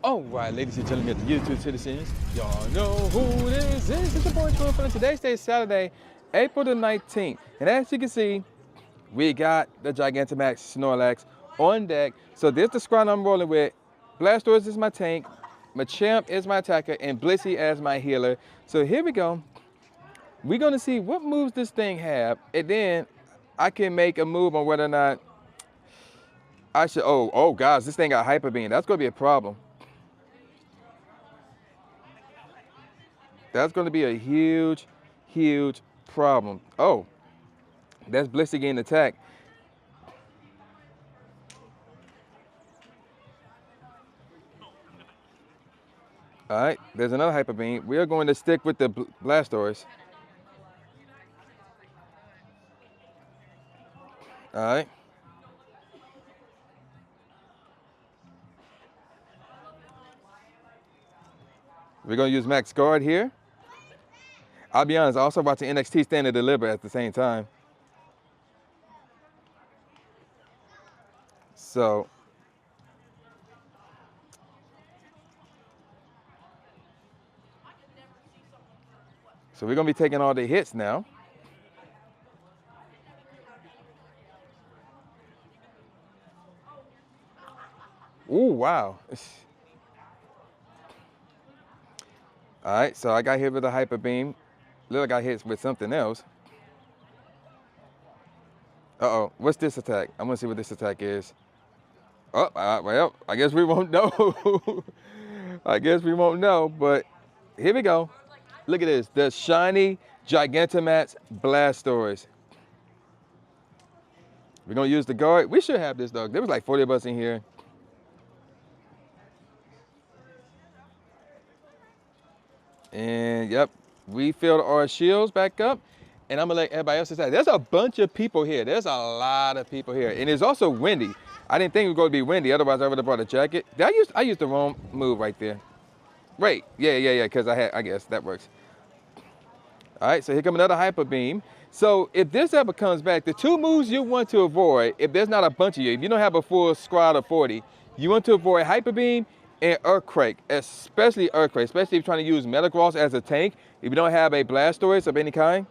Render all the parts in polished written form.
All right, ladies and gentlemen of the YouTube citizens, y'all know who this is. It's your boy Inferno. Today's day is Saturday, April the 19th. And as you can see, we got the Gigantamax Snorlax on deck. So this is the squad I'm rolling with. Blastoise is my tank, Machamp is my attacker, and Blissey as my healer. So here we go. We're gonna see what moves this thing have, and then I can make a move on whether or not I should, oh guys, this thing got Hyper Beam. That's gonna be a problem. That's going to be a huge, huge problem. Oh, that's Blissey getting attacked. All right, there's another Hyper Beam. We are going to stick with the Blastoise. All right. We're going to use Max Guard here. I'll be honest, I also watching NXT Stand and Deliver at the same time. So we're gonna be taking all the hits now. Ooh, wow. All right, so I got hit with a Hyper Beam. Look like I hit with something else. Uh-oh, what's this attack? I'm gonna see what this attack is. Oh, well, I guess we won't know. I guess we won't know, but here we go. Look at this, the shiny Gigantamax Blastoise. We're gonna use the guard. We should have this though. There was like 40 of us in here. And yep, we filled our shields back up, and I'm gonna let everybody else decide. There's a bunch of people here. There's a lot of people here, and it's also windy. I didn't think it was going to be windy. Otherwise, I would have brought a jacket. I used the wrong move right there. Wait, yeah, because I guess that works. All right, so here comes another Hyper Beam. So if this ever comes back, the two moves you want to avoid, if there's not a bunch of you, if you don't have a full squad of 40, you want to avoid Hyper Beam and Earthquake, especially Earthquake, especially if you're trying to use Metagross as a tank, if you don't have a Blastoise of any kind.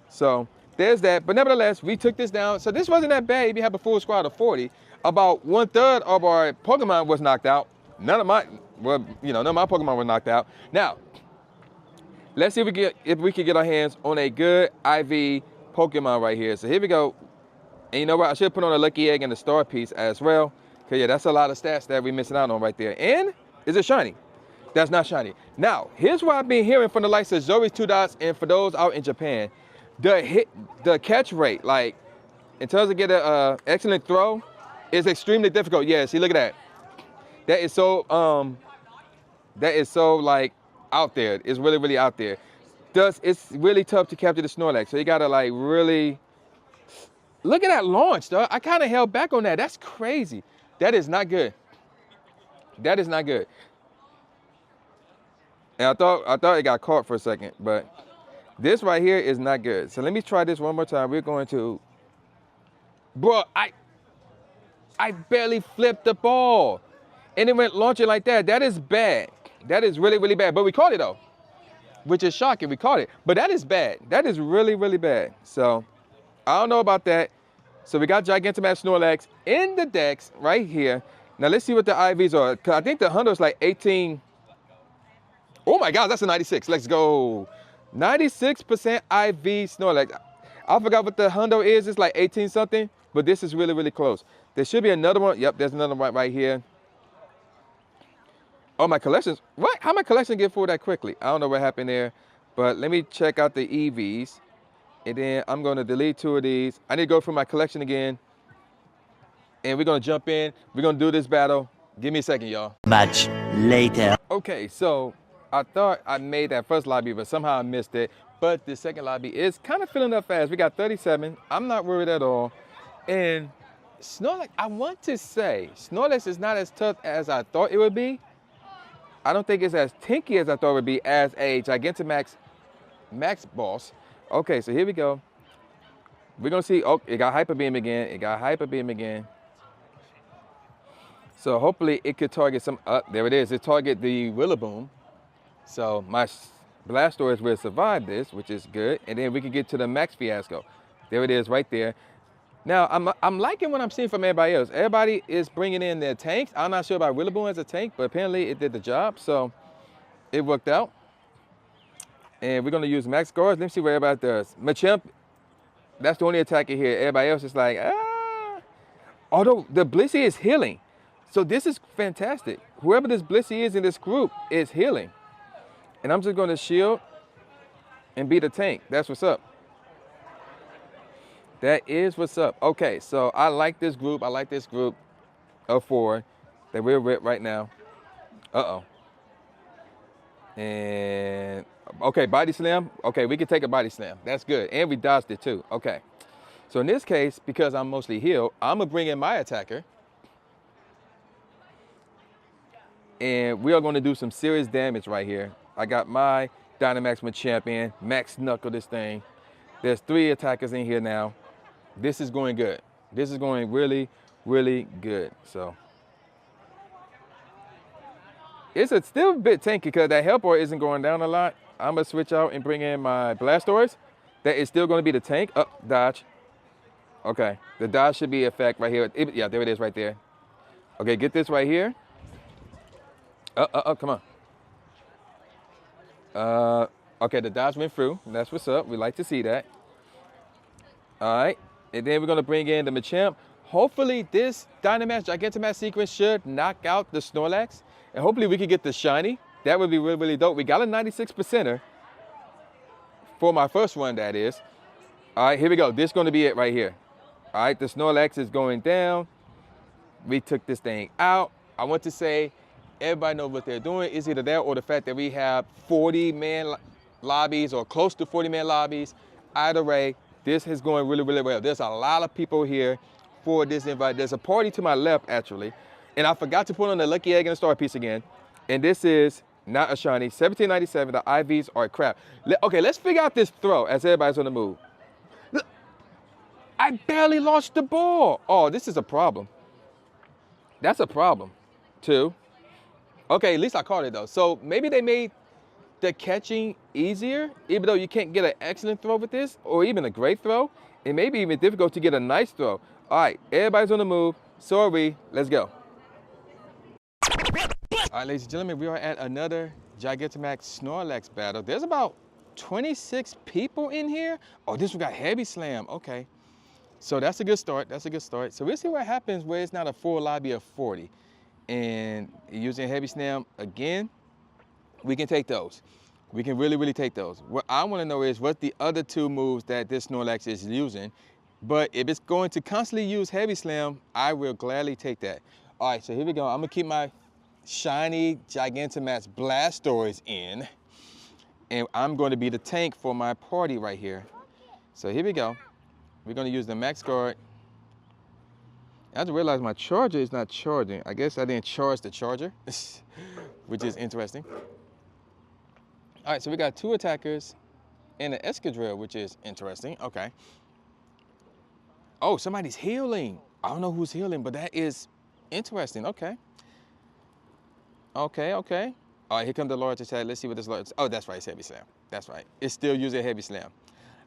So there's that, but nevertheless, we took this down. So this wasn't that bad if you have a full squad of 40. About 1/3 of our Pokemon was knocked out. None of my Pokemon were knocked out. Now, let's see if we can get our hands on a good IV Pokemon right here. So here we go. And you know what? I should put on a Lucky Egg and a Star Piece as well. Cause yeah, that's a lot of stats that we're missing out on right there. And is it shiny? That's not shiny. Now, here's what I've been hearing from the likes of Zoe's 2 Dots and for those out in Japan. The catch rate, like in terms of getting an excellent throw, is extremely difficult. Yeah, see, look at that. That is so like out there. It's really, really out there. It's really tough to capture the Snorlax. So you gotta like really look at that launch, though. I kind of held back on that. That's crazy. That is not good. That is not good. And I thought it got caught for a second, but this right here is not good. So let me try this one more time. We're going to, bro, I barely flipped the ball. And it went launching like that. That is bad. That is really, really bad. But we caught it though, which is shocking. We caught it, but that is bad. That is really, really bad. So I don't know about that. So we got Gigantamax Snorlax in the decks right here. Now let's see what the IVs are. Cause I think the Hunter's like 18. Oh my God, that's a 96. Let's go. 96% IV Snorlax. I forgot what the Hundo is. It's like 18 something, but this is really, really close. There should be another one. Yep, there's another one right here. Oh, my collections. What? How my collection get full that quickly? I don't know what happened there, but let me check out the EVs. And then I'm going to delete 2 of these. I need to go through my collection again. And we're going to jump in. We're going to do this battle. Give me a second, y'all. Much later. Okay, so I thought I made that first lobby, but somehow I missed it. But the second lobby is kind of filling up fast. We got 37. I'm not worried at all. And Snorlax, I want to say, Snorlax is not as tough as I thought it would be. I don't think it's as tinky as I thought it would be as a Gigantamax Max boss. Okay, so here we go. We're gonna see, oh, it got Hyper Beam again. It got Hyper Beam again. So hopefully it could target some, there it is. It target the Rillaboom. So my Blastoise will survive this, which is good. And then we can get to the Max Fiasco. There it is right there. Now, I'm liking what I'm seeing from everybody else. Everybody is bringing in their tanks. I'm not sure about Rillaboom as a tank, but apparently it did the job. So it worked out. And we're going to use Max Guards. Let me see what everybody does. Machamp, that's the only attacker here. Everybody else is like, ah. Although the Blissey is healing. So this is fantastic. Whoever this Blissey is in this group is healing. And I'm just going to shield and be the tank. That's what's up. That is what's up. Okay, so I like this group. I like this group of 4 that we're with right now. Uh-oh. And, okay, body slam. Okay, we can take a body slam. That's good. And we dodged it too. Okay. So in this case, because I'm mostly healed, I'm going to bring in my attacker. And we are going to do some serious damage right here. I got my Dynamax Machamp in, Max Knuckle this thing. There's 3 attackers in here now. This is going good. This is going really, really good. So it's still a bit tanky because that Helper isn't going down a lot. I'm going to switch out and bring in my Blastoise. That is still going to be the tank. Dodge. Okay, the dodge should be effect right here. Yeah, there it is right there. Okay, get this right here. Come on. Okay, the dodge went through. That's what's up. We like to see that. All right, and then we're going to bring in the Machamp. Hopefully this Dynamax Gigantamax sequence should knock out the Snorlax. And hopefully we can get the shiny. That would be really, really dope. We got a 96%er for my first one, that is. All right, here we go. This is going to be it right here. All right, the Snorlax is going down. We took this thing out. I want to say everybody knows what they're doing. It's either that or the fact that we have 40-man lobbies or close to 40-man lobbies. Either way, this is going really, really well. There's a lot of people here for this invite. There's a party to my left, actually. And I forgot to put on the lucky egg and the star piece again. And this is not a shiny. 1797, the IVs are crap. Okay, let's figure out this throw as everybody's on the move. Look, I barely launched the ball. Oh, this is a problem. That's a problem, too. Okay, at least I caught it, though. So maybe they made the catching easier, even though you can't get an excellent throw with this, or even a great throw. It may be even difficult to get a nice throw. All right, everybody's on the move. So are we. Let's go. All right, ladies and gentlemen, we are at another Gigantamax Snorlax battle. There's about 26 people in here. Oh, this one got Heavy Slam. Okay. So that's a good start. That's a good start. So we'll see what happens where it's not a full lobby of 40. And using Heavy Slam again, we can take those. We can really, really take those. What I want to know is what the other 2 moves that this Snorlax is using. But if it's going to constantly use Heavy Slam, I will gladly take that. All right, so here we go. I'm going to keep my shiny Gigantamax Blastoise in. And I'm going to be the tank for my party right here. So here we go. We're going to use the Max Guard. I just realized my charger is not charging. I guess I didn't charge the charger, which is interesting. All right, so we got 2 attackers and an Escadrille, which is interesting. Okay. Oh, somebody's healing. I don't know who's healing, but that is interesting. Okay. Okay. All right, here comes the large attack. Let's see what this large. Oh, that's right. It's Heavy Slam. That's right. It's still using Heavy Slam.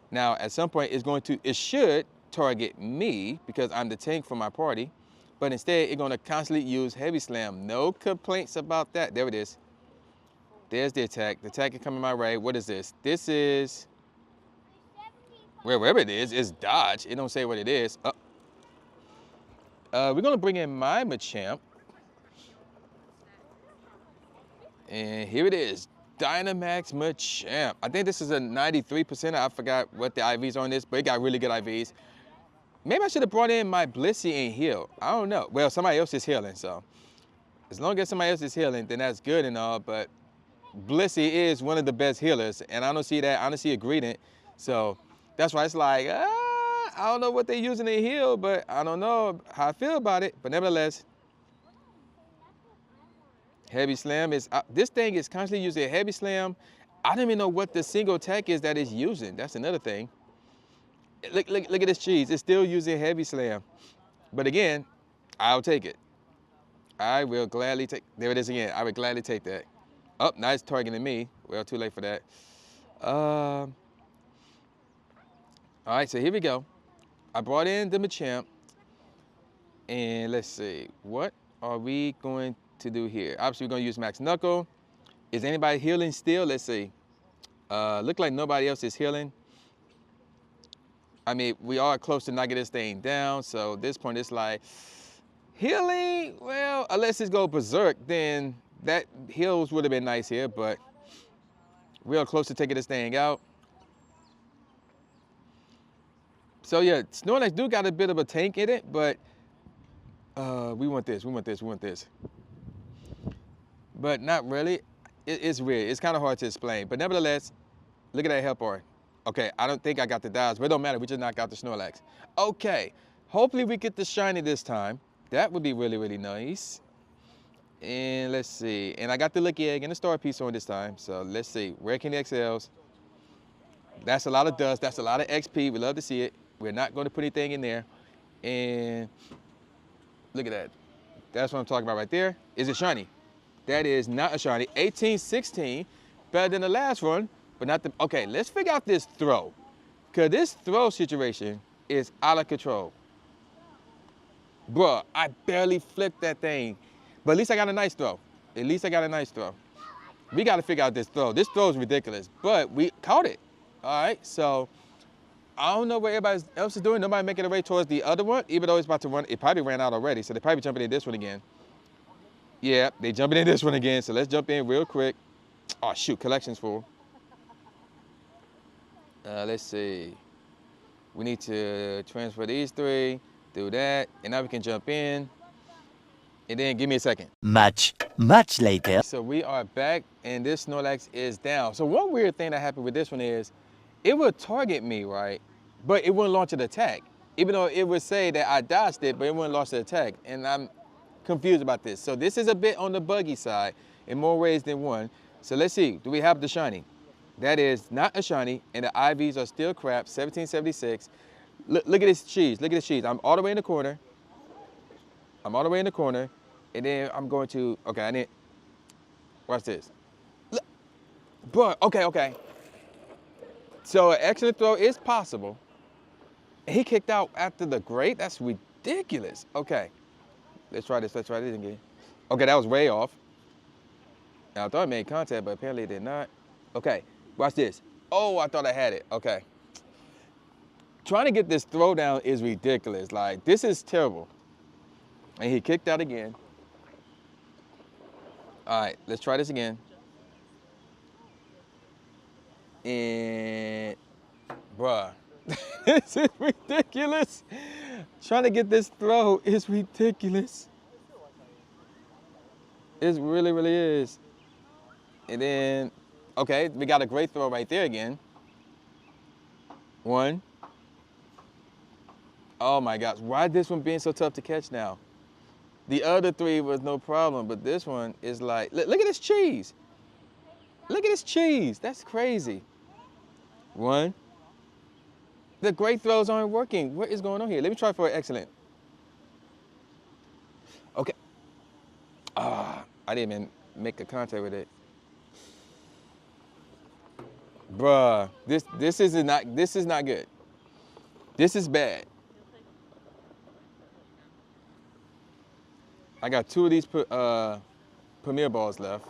Now, at some point, it should target me because I'm the tank for my party, but instead, it's going to constantly use Heavy Slam. No complaints about that. There it is. There's the attack. The attack is coming my way. What is this? This is, wherever it is, it's dodge. It don't say what it is. We're going to bring in my Machamp. And here it is. Dynamax Machamp. I think this is a 93%. I forgot what the IVs are on this, but it got really good IVs. Maybe I should have brought in my Blissey and heal. I don't know. Well, somebody else is healing, so as long as somebody else is healing, then that's good and all, but Blissey is one of the best healers, and I don't see that. I don't see a gradient, so that's why it's like, I don't know what they're using to heal, but I don't know how I feel about it. But nevertheless, Heavy Slam is, this thing is constantly using Heavy Slam. I don't even know what the single attack is that it's using. That's another thing. Look at this cheese. It's still using Heavy Slam. But again, I'll take it. I will gladly take, there it is again. I would gladly take that. Oh, nice targeting me. Well, too late for that. All right, so here we go. I brought in the Machamp. And let's see, what are we going to do here? Obviously, we're going to use Max Knuckle. Is anybody healing still? Let's see. Look like nobody else is healing. I mean, we are close to knocking this thing down. So at this point, it's like, healing? Well, unless it goes berserk, then that heals would have been nice here. But we are close to taking this thing out. So yeah, Snorlax do got a bit of a tank in it, but we want this, we want this, we want this. But not really. It's weird. It's kind of hard to explain. But nevertheless, look at that health bar. Okay, I don't think I got the dodge, but it don't matter. We just knocked out the Snorlax. Okay, hopefully we get the shiny this time. That would be really, really nice. And let's see. And I got the Lucky Egg and the Star Piece on this time. So let's see. Where can the XLs? That's a lot of dust. That's a lot of XP. We love to see it. We're not going to put anything in there. And look at that. That's what I'm talking about right there. Is it shiny? That is not a shiny. 18-16, better than the last one, but not the, okay, let's figure out this throw. Because this throw situation is out of control. Bruh, I barely flipped that thing. But at least I got a nice throw. At least I got a nice throw. We got to figure out this throw. This throw is ridiculous, but we caught it. All right, so I don't know what everybody else is doing. Nobody making a way towards the other one, even though it's about to run. It probably ran out already, so they're probably jumping in this one again. Yeah, they jumping in this one again, so let's jump in real quick. Oh, shoot, collection's full. Let's see. We need to transfer these three, do that, and now we can jump in. And then give me a second. Much later. So we are back, and this Snorlax is down. So one weird thing that happened with this one is, it would target me, right? But it wouldn't launch an attack. Even though it would say that I dodged it, but it wouldn't launch an attack. And I'm confused about this. So this is a bit on the buggy side in more ways than one. So let's see, do we have the shiny? That is not a shiny, and the IVs are still crap, 1776. Look at this cheese, look at this cheese. I'm all the way in the corner. I'm all the way in the corner, and then I'm going to, okay, I need, watch this. Look, bro, okay. So an excellent throw is possible. He kicked out after the great, that's ridiculous. Okay. Let's try this again. Okay, that was way off. Now, I thought I made contact, but apparently it did not. Okay, watch this. Oh, I thought I had it, okay. Trying to get this throw down is ridiculous. Like, this is terrible. And he kicked out again. All right, let's try this again. And, bruh, this is ridiculous. Trying to get this throw is ridiculous. It really, really is. And then, okay, we got a great throw right there again. One. Oh my gosh, why is this one being so tough to catch now? The other three was no problem, but this one is like, look at this cheese. Look at this cheese, that's crazy. One. The great throws aren't working. What is going on here? Let me try for an excellent. Okay. I didn't even make a contact with it. Bruh, this is not good. This is bad. I got two of these Premier balls left.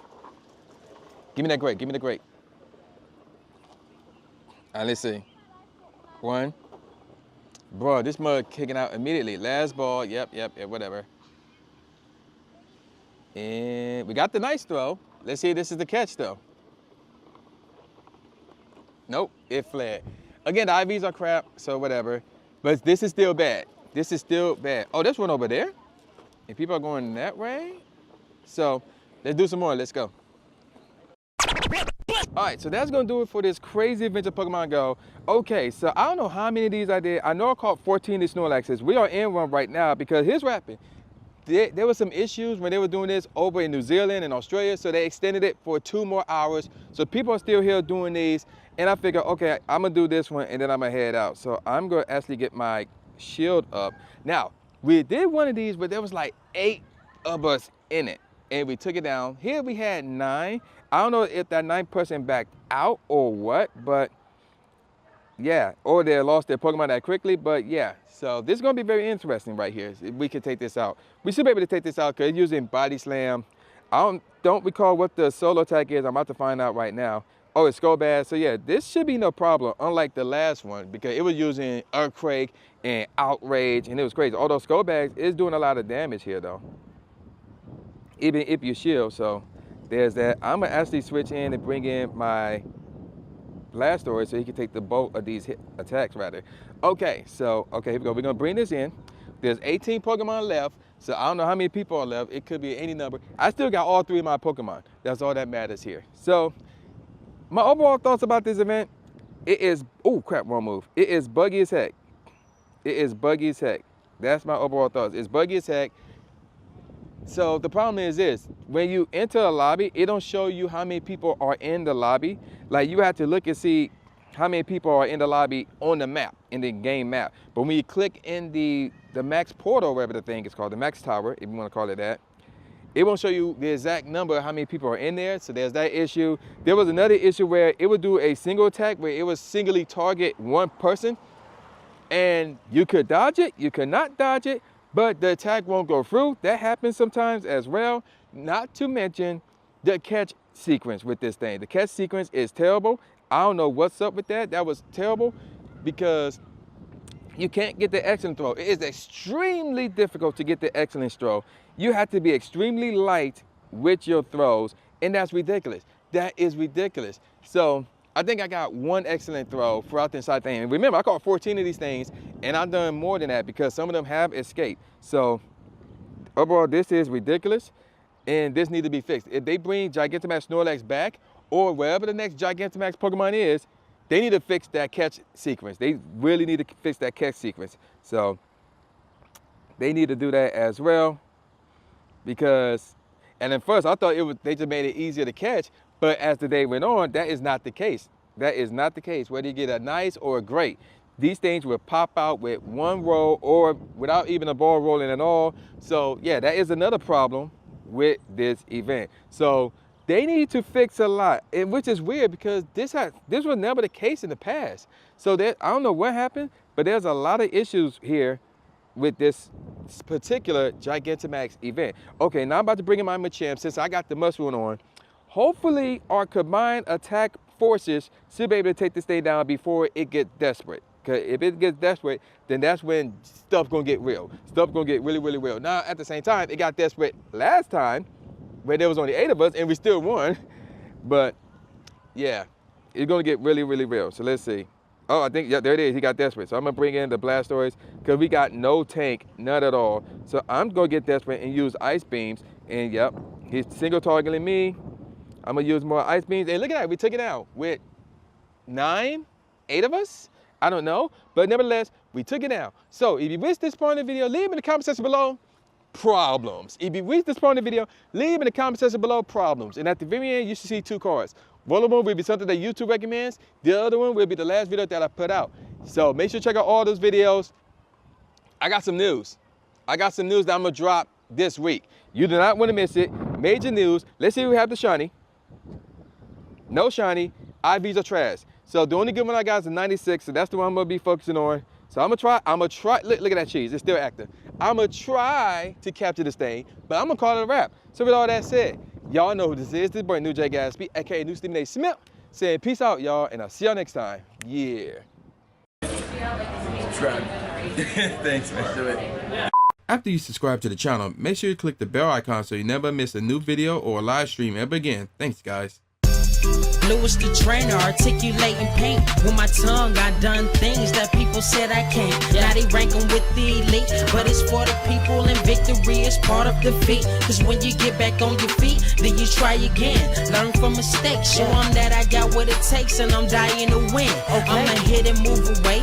Give me that great, give me the great. All right, let's see. One. Bro, this mug kicking out immediately. Last ball, yep, whatever. And we got the nice throw. Let's see if this is the catch though. Nope, it fled. Again, the IVs are crap, so whatever. But this is still bad. This is still bad. Oh, there's one over there. And people are going that way. So let's do some more, let's go. All right, so that's gonna do it for this crazy adventure Pokemon Go. Okay, so I don't know how many of these I did. I know I caught 14 of these Snorlaxes. We are in one right now because here's what happened. There were some issues when they were doing this over in New Zealand and Australia, so they extended it for 2 more hours. So people are still here doing these, and I figured, okay, I'm gonna do this one and then I'm gonna head out. So I'm gonna actually get my shield up. Now, we did one of these, but there was like 8 of us in it. And we took it down. Here we had 9. I don't know if that 9th person backed out or what, but yeah, or they lost their Pokemon that quickly, but yeah. So this is gonna be very interesting right here. If we can take this out. We should be able to take this out because it's using Body Slam. I don't recall what the solo attack is. I'm about to find out right now. Oh, it's Skull Bash. So yeah, this should be no problem, unlike the last one, because it was using Earthquake and Outrage, and it was crazy. Although Skull Bash is doing a lot of damage here though, even if you shield. So there's that. I'm gonna actually switch in and bring in my Blastoise so he can take the bulk of these attacks rather. Okay, so here we go. We're gonna bring this in. There's 18 Pokemon left, so I don't know how many people are left. It could be any number. I still got all 3 of my Pokemon. That's all that matters here. So my overall thoughts about this event, it is, oh crap, wrong move. It is buggy as heck. It is buggy as heck. That's my overall thoughts. It's buggy as heck. So the problem is this, when you enter a lobby, it don't show you how many people are in the lobby. Like you have to look and see how many people are in the lobby on the map, in the game map. But when you click in the max portal, whatever the thing is called, the max tower, if you want to call it that, it won't show you the exact number of how many people are in there. So there's that issue. There was another issue where it would do a single attack where it would singly target one person, and you could dodge it, you could not dodge it, but the attack won't go through. That happens sometimes as well. Not to mention the catch sequence with this thing. The catch sequence is terrible. I don't know what's up with that. That was terrible because you can't get the excellent throw. It is extremely difficult to get the excellent throw. You have to be extremely light with your throws, and that's ridiculous. That is ridiculous. So I think I got 1 excellent throw throughout the entire thing. And remember, I caught 14 of these things, and I've done more than that because some of them have escaped. So overall, this is ridiculous, and this needs to be fixed. If they bring Gigantamax Snorlax back, or wherever the next Gigantamax Pokemon is, they need to fix that catch sequence. They really need to fix that catch sequence. So they need to do that as well, because, and at first I thought they just made it easier to catch, but as the day went on, that is not the case. That is not the case. Whether you get a nice or a great, these things will pop out with 1 roll or without even a ball rolling at all. So yeah, that is another problem with this event. So they need to fix a lot, and which is weird because this was never the case in the past. So I don't know what happened, but there's a lot of issues here with this particular Gigantamax event. Okay, now I'm about to bring in my Machamp since I got the Mushroom on. Hopefully our combined attack forces should be able to take this thing down before it gets desperate. Because if it gets desperate, then that's when stuff's gonna get real. Stuff's gonna get really, really real. Now, at the same time, it got desperate last time where there was only 8 of us and we still won. But yeah, it's gonna get really, really real. So let's see. Oh, I think, yeah, there it is. He got desperate. So I'm gonna bring in the Blastoise because we got no tank, none at all. So I'm gonna get desperate and use Ice Beams. And yep, he's single targeting me. I'm gonna use more Ice Beams. And look at that, we took it out with 9, 8 of us? I don't know, but nevertheless, we took it down. So if you missed this part of the video, leave in the comment section below problems. If you missed this part of the video, leave in the comment section below problems. And at the very end, you should see 2 cards. One of them will be something that YouTube recommends. The other one will be the last video that I put out. So make sure to check out all those videos. I got some news. I got some news that I'm gonna drop this week. You do not wanna miss it. Major news. Let's see who have the shiny. No shiny. IVs are trash. So the only good one I got is a 96, so that's the one I'm gonna be focusing on. So I'm gonna try, look at that cheese, it's still active. I'm gonna try to capture this thing, but I'm gonna call it a wrap. So with all that said, y'all know who this is. This boy New J Gatsby, aka New Stephen A. Smith, saying peace out, y'all, and I'll see y'all next time. Yeah. Subscribe. Thanks, man. Do it. After you subscribe to the channel, make sure you click the bell icon so you never miss a new video or a live stream ever again. Thanks, guys. Lewis the trainer, articulating paint. With my tongue, I done things that people said I can't. Now they rank 'em with the elite, but it's for the people, and victory is part of defeat. Cause when you get back on your feet, then you try again. Learn from mistakes, show 'em that I got what it takes, and I'm dying to win. I'ma hit and move away.